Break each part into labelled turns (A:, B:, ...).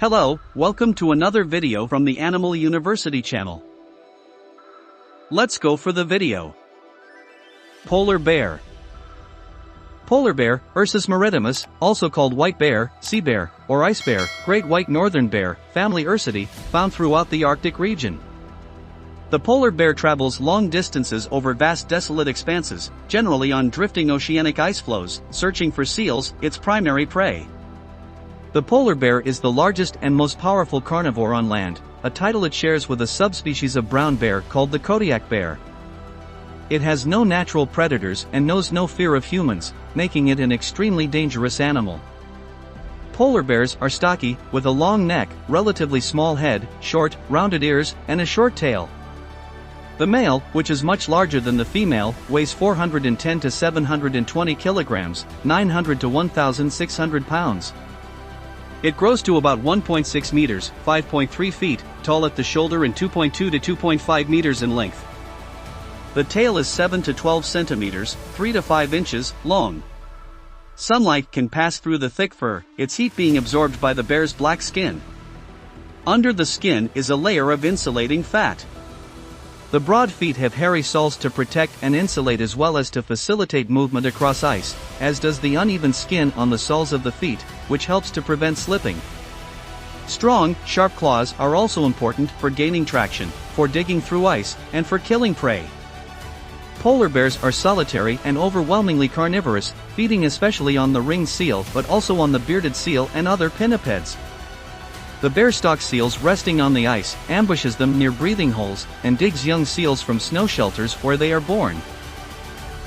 A: Hello, welcome to another video from the Animal University channel. Let's go for the video. Polar bear. Polar bear, Ursus maritimus, also called white bear, sea bear, or ice bear, great white northern bear, family Ursidae, found throughout the Arctic region. The polar bear travels long distances over vast desolate expanses, generally on drifting oceanic ice floes, searching for seals, its primary prey. The polar bear is the largest and most powerful carnivore on land, a title it shares with a subspecies of brown bear called the Kodiak bear. It has no natural predators and knows no fear of humans, making it an extremely dangerous animal. Polar bears are stocky, with a long neck, relatively small head, short, rounded ears, and a short tail. The male, which is much larger than the female, weighs 410 to 720 kilograms, 900 to 1,600 pounds. It grows to about 1.6 meters, 5.3 feet, tall at the shoulder and 2.2 to 2.5 meters in length. The tail is 7 to 12 centimeters, 3 to 5 inches, long. Sunlight can pass through the thick fur, its heat being absorbed by the bear's black skin. Under the skin is a layer of insulating fat. The broad feet have hairy soles to protect and insulate as well as to facilitate movement across ice, as does the uneven skin on the soles of the feet, which helps to prevent slipping. Strong, sharp claws are also important for gaining traction, for digging through ice, and for killing prey. Polar bears are solitary and overwhelmingly carnivorous, feeding especially on the ringed seal but also on the bearded seal and other pinnipeds. The bear stalks seals resting on the ice, ambushes them near breathing holes, and digs young seals from snow shelters where they are born.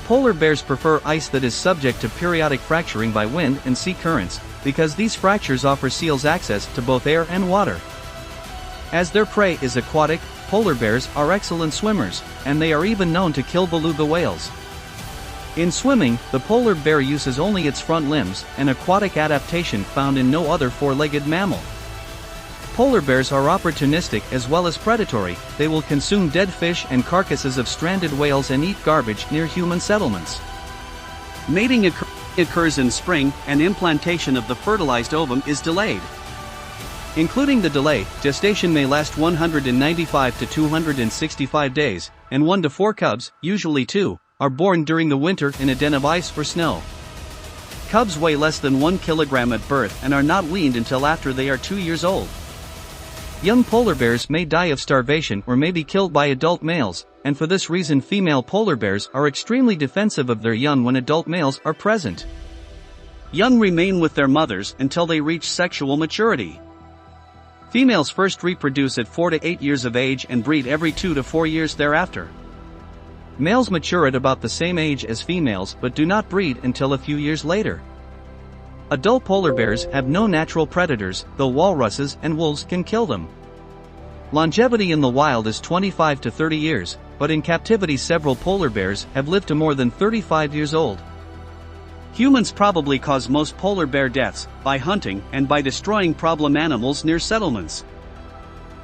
A: Polar bears prefer ice that is subject to periodic fracturing by wind and sea currents, because these fractures offer seals access to both air and water. As their prey is aquatic, polar bears are excellent swimmers, and they are even known to kill beluga whales. In swimming, the polar bear uses only its front limbs, an aquatic adaptation found in no other four-legged mammal. Polar bears are opportunistic as well as predatory. They will consume dead fish and carcasses of stranded whales and eat garbage near human settlements. Mating occurs in spring, and implantation of the fertilized ovum is delayed. Including the delay, gestation may last 195 to 265 days, and 1 to 4 cubs, usually 2, are born during the winter in a den of ice or snow. Cubs weigh less than 1 kilogram at birth and are not weaned until after they are 2 years old. Young polar bears may die of starvation or may be killed by adult males, and for this reason female polar bears are extremely defensive of their young when adult males are present. Young remain with their mothers until they reach sexual maturity. Females first reproduce at 4 to 8 years of age and breed every 2 to 4 years thereafter. Males mature at about the same age as females but do not breed until a few years later. Adult polar bears have no natural predators, though walruses and wolves can kill them. Longevity in the wild is 25 to 30 years, but in captivity several polar bears have lived to more than 35 years old. Humans probably cause most polar bear deaths, by hunting and by destroying problem animals near settlements.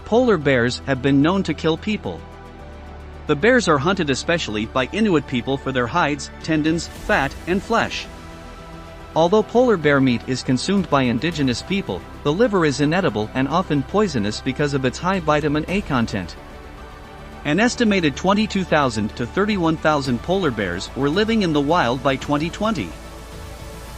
A: Polar bears have been known to kill people. The bears are hunted especially by Inuit people for their hides, tendons, fat, and flesh. Although polar bear meat is consumed by indigenous people, the liver is inedible and often poisonous because of its high vitamin A content. An estimated 22,000 to 31,000 polar bears were living in the wild by 2020.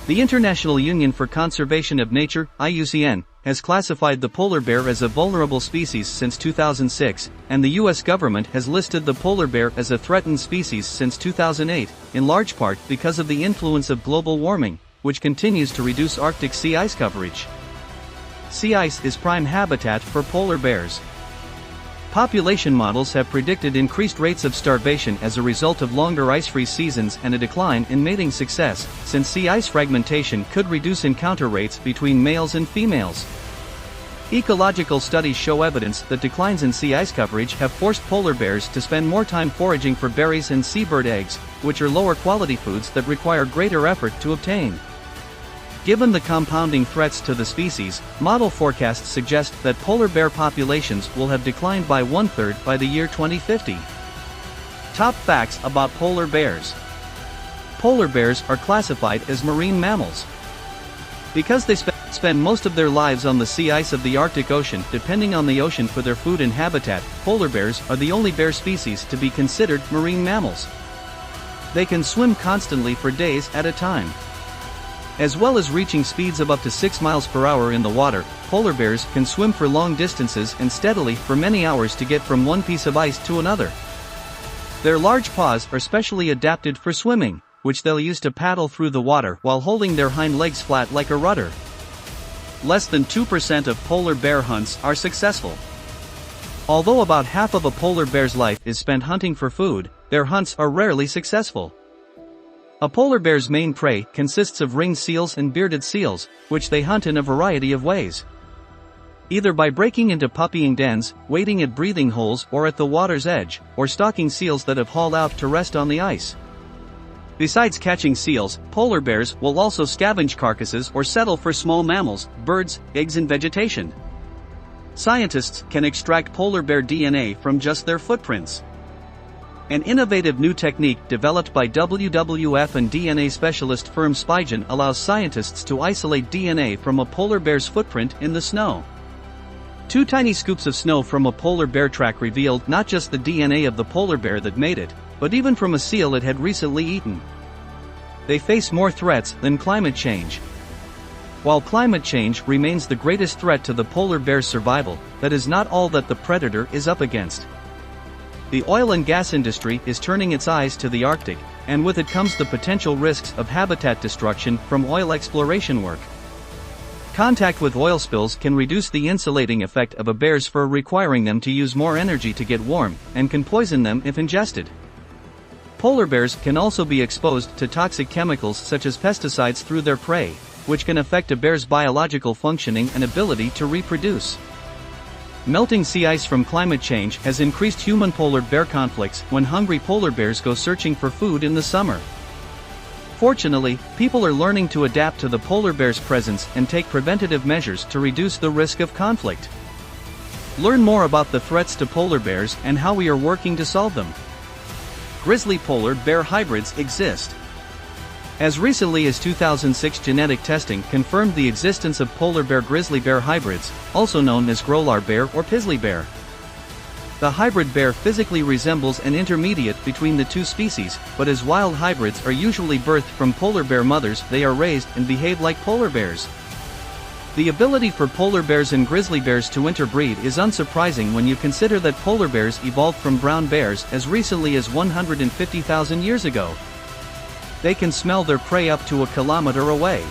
A: The International Union for Conservation of Nature, IUCN, has classified the polar bear as a vulnerable species since 2006, and the US government has listed the polar bear as a threatened species since 2008, in large part because of the influence of global warming, which continues to reduce Arctic sea ice coverage. Sea ice is prime habitat for polar bears. Population models have predicted increased rates of starvation as a result of longer ice-free seasons and a decline in mating success, since sea ice fragmentation could reduce encounter rates between males and females. Ecological studies show evidence that declines in sea ice coverage have forced polar bears to spend more time foraging for berries and seabird eggs, which are lower quality foods that require greater effort to obtain. Given the compounding threats to the species, model forecasts suggest that polar bear populations will have declined by 1/3 by the year 2050. Top facts about polar bears. Polar bears are classified as marine mammals. Because they spend spend most of their lives on the sea ice of the Arctic Ocean, depending on the ocean for their food and habitat. Polar bears are the only bear species to be considered marine mammals. They can swim constantly for days at a time. As well as reaching speeds of up to 6 miles per hour in the water, polar bears can swim for long distances and steadily for many hours to get from one piece of ice to another. Their large paws are specially adapted for swimming, which they'll use to paddle through the water while holding their hind legs flat like a rudder. Less than 2% of polar bear hunts are successful. Although about half of a polar bear's life is spent hunting for food, their hunts are rarely successful. A polar bear's main prey consists of ringed seals and bearded seals, which they hunt in a variety of ways. Either by breaking into puppying dens, waiting at breathing holes or at the water's edge, or stalking seals that have hauled out to rest on the ice. Besides catching seals, polar bears will also scavenge carcasses or settle for small mammals, birds, eggs and vegetation. Scientists can extract polar bear DNA from just their footprints. An innovative new technique developed by WWF and DNA specialist firm Spigen allows scientists to isolate DNA from a polar bear's footprint in the snow. 2 tiny scoops of snow from a polar bear track revealed not just the DNA of the polar bear that made it, but even from a seal it had recently eaten. They face more threats than climate change. While climate change remains the greatest threat to the polar bear's survival, that is not all that the predator is up against. The oil and gas industry is turning its eyes to the Arctic, and with it comes the potential risks of habitat destruction from oil exploration work. Contact with oil spills can reduce the insulating effect of a bear's fur, requiring them to use more energy to get warm, and can poison them if ingested. Polar bears can also be exposed to toxic chemicals such as pesticides through their prey, which can affect a bear's biological functioning and ability to reproduce. Melting sea ice from climate change has increased human-polar bear conflicts when hungry polar bears go searching for food in the summer. Fortunately, people are learning to adapt to the polar bear's presence and take preventative measures to reduce the risk of conflict. Learn more about the threats to polar bears and how we are working to solve them. Grizzly polar bear hybrids exist. As recently as 2006, genetic testing confirmed the existence of polar bear grizzly bear hybrids, also known as Grolar bear or Pizzly bear. The hybrid bear physically resembles an intermediate between the two species, but as wild hybrids are usually birthed from polar bear mothers, they are raised and behave like polar bears. The ability for polar bears and grizzly bears to interbreed is unsurprising when you consider that polar bears evolved from brown bears as recently as 150,000 years ago. They can smell their prey up to a kilometer away.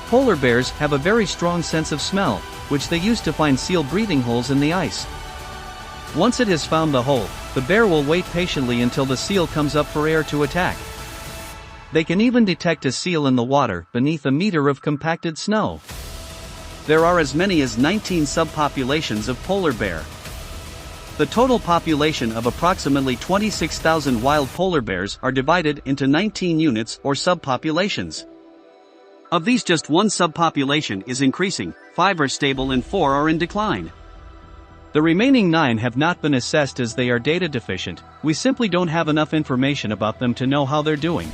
A: Polar bears have a very strong sense of smell, which they use to find seal breathing holes in the ice. Once it has found the hole, the bear will wait patiently until the seal comes up for air to attack. They can even detect a seal in the water beneath a meter of compacted snow. There are as many as 19 subpopulations of polar bear. The total population of approximately 26,000 wild polar bears are divided into 19 units or subpopulations. Of these, just 1 subpopulation is increasing, 5 are stable and 4 are in decline. The remaining 9 have not been assessed as they are data deficient. We simply don't have enough information about them to know how they're doing.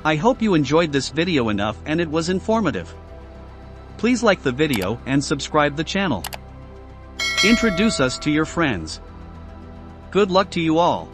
A: I hope you enjoyed this video enough and it was informative. Please like the video and subscribe the channel. Introduce us to your friends. Good luck to you all.